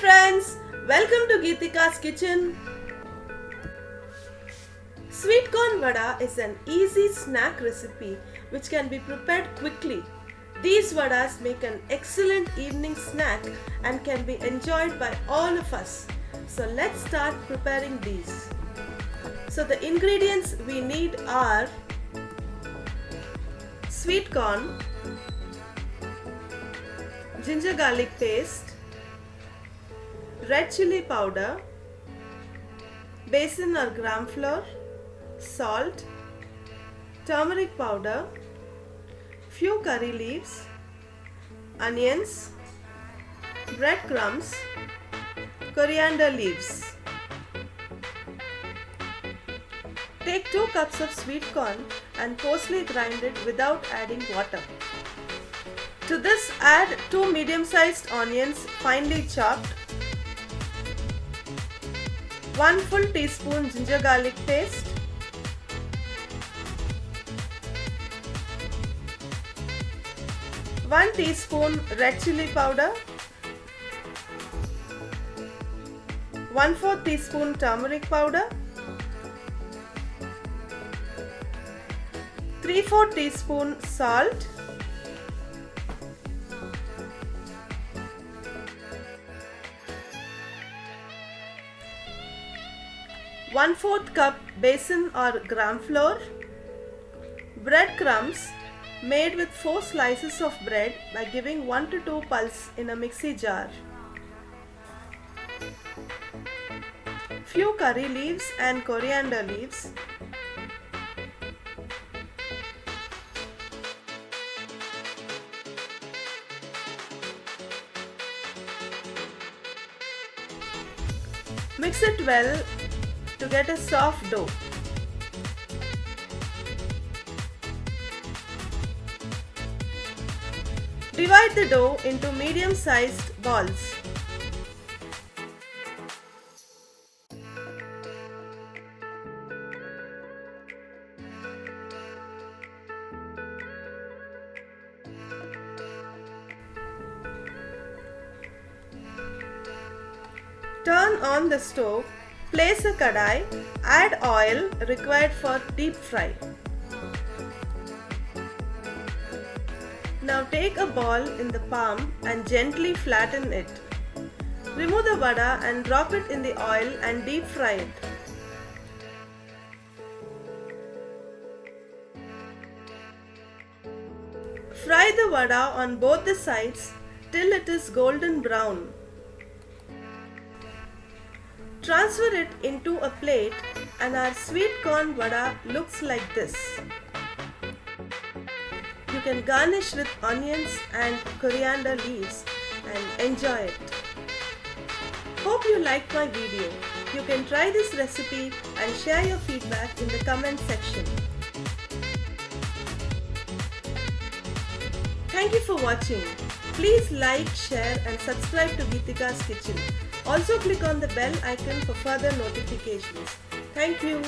friends, welcome to Geethika's kitchen. Sweet corn vada is an easy snack recipe which can be prepared quickly. These vadas make an excellent evening snack and can be enjoyed by all of us. So let's start preparing these. So the ingredients we need are sweet corn, ginger garlic paste, red chilli powder, besan or gram flour, salt, turmeric powder, few curry leaves, onions, breadcrumbs, coriander leaves. Take 2 cups of sweet corn and coarsely grind it without adding water. To this add 2 medium-sized onions finely chopped, 1 full teaspoon ginger garlic paste, 1 teaspoon red chilli powder, 1/4 teaspoon turmeric powder, 3/4 teaspoon salt, 1/4 cup besan or gram flour, breadcrumbs made with 4 slices of bread by giving 1 to 2 pulses in a mixie jar, few curry leaves and coriander leaves, mix it well to get a soft dough. Divide the dough into medium-sized balls. Turn on the stove. Place a kadai, add oil required for deep fry. Now take a ball in the palm and gently flatten it. Remove the vada and drop it in the oil and deep fry it. Fry the vada on both the sides till it is golden brown. Transfer it into a plate and our sweet corn vada looks like this. You can garnish with onions and coriander leaves and enjoy it. Hope you liked my video. You can try this recipe and share your feedback in the comment section. Thank you for watching. Please like, share and subscribe to Geethika's Kitchen. Also click on the bell icon for further notifications. Thank you.